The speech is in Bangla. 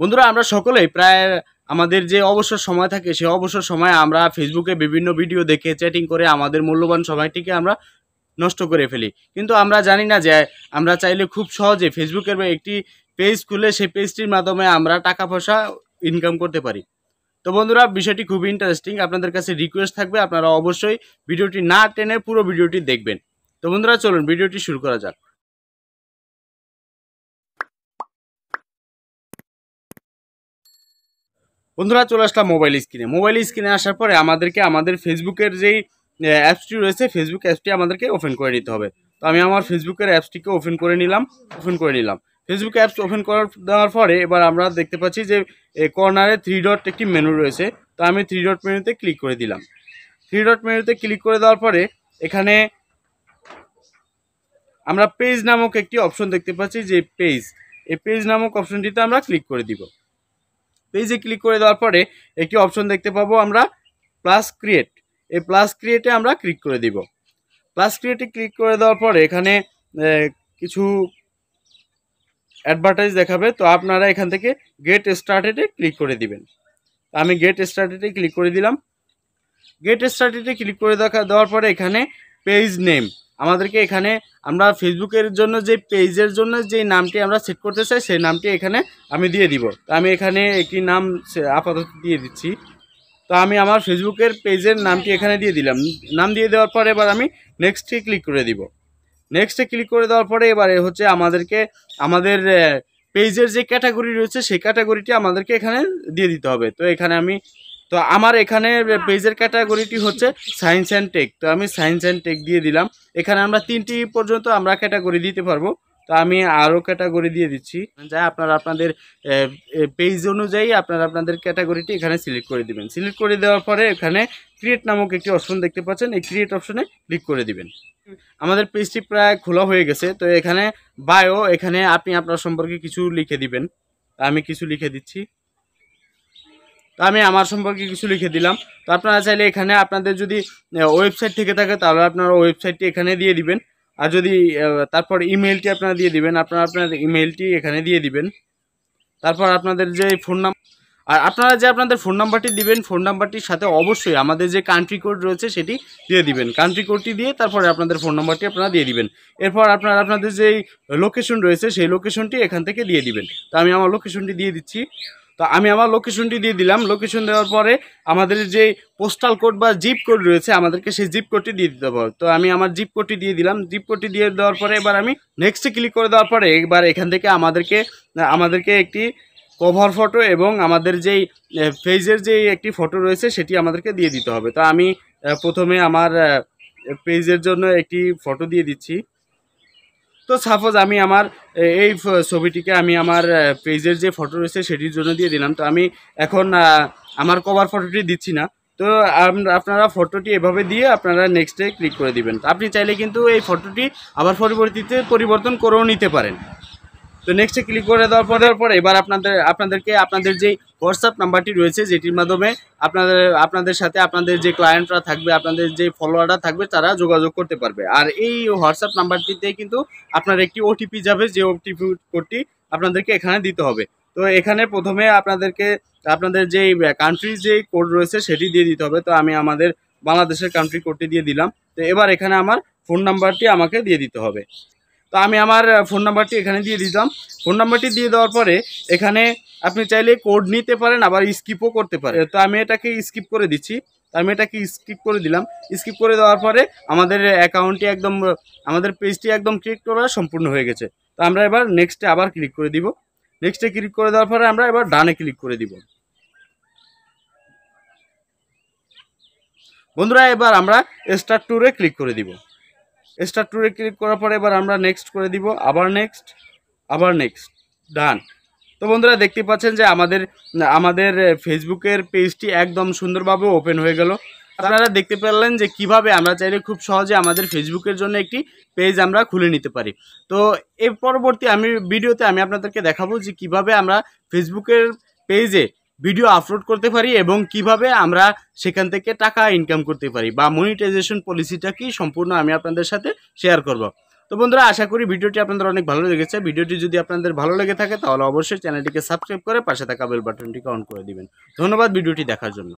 বন্ধুরা আমরা সকলেই প্রায় আমাদের যে অবসর সময় থাকে সেই অবসর সময় আমরা ফেসবুকে বিভিন্ন ভিডিও দেখে চ্যাটিং করে আমাদের মূল্যবান সময়টিকে আমরা নষ্ট করে ফেলি। কিন্তু আমরা জানি না যে আমরা চাইলে খুব সহজে ফেসবুকের একটি পেজ খুলে সেই পেজটির মাধ্যমে আমরা টাকা পয়সা ইনকাম করতে পারি। তো বন্ধুরা বিষয়টি খুবই ইন্টারেস্টিং, আপনাদের কাছে রিকোয়েস্ট থাকবে আপনারা অবশ্যই ভিডিওটি না টেনে পুরো ভিডিওটি দেখবেন। তো বন্ধুরা চলুন ভিডিওটি শুরু করা যাক। বন্ধুরা চলে আসলাম মোবাইল স্ক্রিনে আসার পরে আমাদেরকে আমাদের ফেসবুকের যেই অ্যাপসটি রয়েছে ফেসবুক অ্যাপসটি আমাদেরকে ওপেন করে নিতে হবে। তো আমি আমার ফেসবুকের অ্যাপসটিকে ওপেন করে নিলাম। ফেসবুক অ্যাপস ওপেন করে দেওয়ার পরে এবার আমরা দেখতে পাচ্ছি যে কর্নারে 3 ডট একটি মেনু রয়েছে। তো আমি 3 ডট মেনুতে ক্লিক করে দিলাম। 3 ডট মেনুতে ক্লিক করে দেওয়ার পরে এখানে আমরা পেজ নামক একটি অপশন দেখতে পাচ্ছি, যে এই পেজ নামক অপশনটিতে আমরা ক্লিক করে দিব। পেজে ক্লিক করে দেওয়ার পরে একটি অপশন দেখতে পাবো আমরা প্লাস ক্রিয়েট। এই প্লাস ক্রিয়েটে আমরা ক্লিক করে দিব। প্লাস ক্রিয়েটে ক্লিক করে দেওয়ার পরে এখানে কিছু অ্যাডভার্টাইজ দেখাবে। তো আপনারা এখান থেকে গেট স্টার্টেডে ক্লিক করে দিবেন। আমি গেট স্টার্টেডে ক্লিক করে দিলাম। গেট স্টার্টেডে ক্লিক করে দেওয়ার পরে এখানে পেজ নেম আমাদেরকে এখানে আমরা ফেসবুকের জন্য যে পেজের জন্য যে নামটি আমরা সেট করতে চাই সেই নামটি এখানে আমি দিয়ে দিব। তো আমি এখানে একটি নাম আপাতত দিয়ে দিচ্ছি। তো আমি আমার ফেসবুকের পেজের নামটি এখানে দিয়ে দিলাম। নাম দিয়ে দেওয়ার পরে এবার আমি নেক্সটে ক্লিক করে দিব। নেক্সটে ক্লিক করে দেওয়ার পরে এবারে হচ্ছে আমাদেরকে আমাদের পেজের যে ক্যাটাগরি রয়েছে সেই ক্যাটাগরিটি আমাদেরকে এখানে দিয়ে দিতে হবে। তো আমার এখানে পেজের ক্যাটাগরিটি হচ্ছে সায়েন্স অ্যান্ড টেক। তো আমি সায়েন্স অ্যান্ড টেক দিয়ে দিলাম। এখানে আমরা 3টি পর্যন্ত আমরা ক্যাটাগরি দিতে পারবো। তো আমি আরও ক্যাটাগরি দিয়ে দিচ্ছি, যা আপনারা আপনাদের পেজ অনুযায়ী আপনাদের ক্যাটাগরিটি এখানে সিলেক্ট করে দিবেন। সিলেক্ট করে দেওয়ার পরে এখানে ক্রিয়েট নামক একটি অপশন দেখতে পাচ্ছেন, এই ক্রিয়েট অপশনে ক্লিক করে দিবেন। আমাদের পেজটি প্রায় খোলা হয়ে গেছে। তো এখানে বায়ো, এখানে আপনি আপনার সম্পর্কে কিছু লিখে দিবেন। আমি কিছু লিখে দিচ্ছি। তো আমি আমার সম্পর্কে কিছু লিখে দিলাম। তো আপনারা চাইলে এখানে আপনাদের যদি ওয়েবসাইট থেকে থাকে তাহলে আপনারা ওয়েবসাইটটি এখানে দিয়ে দিবেন। আর যদি তারপর ইমেলটি আপনারা দিয়ে দিবেন, আপনার ইমেলটি এখানে দিয়ে দিবেন। তারপর আপনাদের যে ফোন নাম্বার, আর আপনারা যে আপনাদের ফোন নাম্বারটি দিবেন, ফোন নাম্বারটির সাথে অবশ্যই আমাদের যে কান্ট্রি কোড রয়েছে সেটি দিয়ে দিবেন। কান্ট্রি কোডটি দিয়ে তারপরে আপনাদের ফোন নাম্বারটি আপনারা দিয়ে দিবেন। এরপর আপনারা আপনাদের যেই লোকেশন রয়েছে সেই লোকেশনটি এখান থেকে দিয়ে দিবেন। তো আমি আমার লোকেশনটি দিয়ে দিচ্ছি। তো আমি আমার লোকেশনটি দিয়ে দিলাম। লোকেশন দেওয়ার পরে আমাদের যে পোস্টাল কোড বা জিপ কোড রয়েছে আমাদেরকে সেই জিপ কোডটি দিয়ে দিতে হবে। তো আমি আমার জিপ কোডটি দিয়ে দিলাম। জিপ কোডটি দিয়ে দেওয়ার পরে এবার আমি নেক্সটে ক্লিক করে দেওয়ার পরে এবার এখান থেকে আমাদেরকে একটি কভার ফটো এবং আমাদের যেই পেজের যেই একটি ফটো রয়েছে সেটি আমাদেরকে দিয়ে দিতে হবে। তো আমি প্রথমে আমার পেজের জন্য একটি ফটো দিয়ে দিচ্ছি। তো সাপোজ আমি আমার এই ছবিটিকে আমি আমার পেজের যে ফটো রয়েছে সেটির জন্য দিয়ে দিলাম। তো আমি এখন আমার কভার ফটোটি দিচ্ছি না। তো আপনারা ফটোটি এভাবে দিয়ে আপনারা নেক্সটে ক্লিক করে দিবেন। আপনি চাইলে কিন্তু এই ফটোটি আবার পরবর্তীতে পরিবর্তন করেও নিতে পারেন। তো নেক্সটে ক্লিক করে দেওয়ার পরে এবার আপনাদেরকে আপনাদের যে হোয়াটসঅ্যাপ নাম্বারটি রয়েছে যেটির মাধ্যমে আপনাদের সাথে আপনাদের যে ক্লায়েন্টরা থাকবে, আপনাদের যে ফলোয়াররা থাকবে তারা যোগাযোগ করতে পারবে। আর এই হোয়াটসঅ্যাপ নাম্বারটিতে কিন্তু আপনার একটি ওটিপি যাবে, যে ওটিপি কোডটি আপনাদেরকে এখানে দিতে হবে। তো এখানে প্রথমে আপনাদের যে কান্ট্রির যে কোড রয়েছে সেটি দিয়ে দিতে হবে। তো আমি আমাদের বাংলাদেশের কান্ট্রি কোডটি দিয়ে দিলাম। তো এবার এখানে আমার ফোন নাম্বারটি আমাকে দিয়ে দিতে হবে। তো আমি আমার ফোন নাম্বারটি এখানে দিয়ে দিলাম। ফোন নাম্বারটি দিয়ে দেওয়ার পরে এখানে আপনি চাইলে কোড নিতে পারেন, আবার স্কিপও করতে পারেন। তো আমি এটাকে স্কিপ করে দিচ্ছি। স্কিপ করে দিলাম। স্কিপ করে দেওয়ার পরে আমাদের আমাদের পেজটি একদম ক্লিক করা সম্পূর্ণ হয়ে গেছে। তো আমরা এবার নেক্সটে আবার ক্লিক করে দিব। নেক্সটে ক্লিক করে দেওয়ার পরে আমরা এবার ডানে ক্লিক করে দিব। বন্ধুরা এবার আমরা স্টার্ট ট্যুরে ক্লিক করে দিব। স্টার্ট ট্যুরে ক্লিক করার পরে এবার আমরা নেক্সট করে দিব, আবার নেক্সট, ডান। তো বন্ধুরা দেখতে পাচ্ছেন যে আমাদের ফেসবুকের পেজটি একদম সুন্দরভাবে ওপেন হয়ে গেল। আপনারা দেখতে পেলেন যে কিভাবে আমরা চাইলে খুব সহজে আমাদের ফেসবুকের জন্য একটি পেজ আমরা খুলে নিতে পারি। তো এর পরবর্তী ভিডিওতে আমি আপনাদেরকে দেখাবো যে কিভাবে আমরা ফেসবুকের পেজে ভিডিও আপলোড করতে পারি এবং কিভাবে আমরা সেখান থেকে টাকা ইনকাম করতে পারি, বা মনিটাইজেশন পলিসিটা কি সম্পূর্ণ আমি আপনাদের সাথে শেয়ার করব। তো বন্ধুরা, আশা করি ভিডিওটি আপনাদের অনেক ভালো লেগেছে। ভিডিওটি যদি আপনাদের ভালো লেগে থাকে তাহলে অবশ্যই চ্যানেলটিকে সাবস্ক্রাইব করে পাশে থাকা বেল বাটনটিকে অন করে দিবেন। ধন্যবাদ ভিডিওটি দেখার জন্য।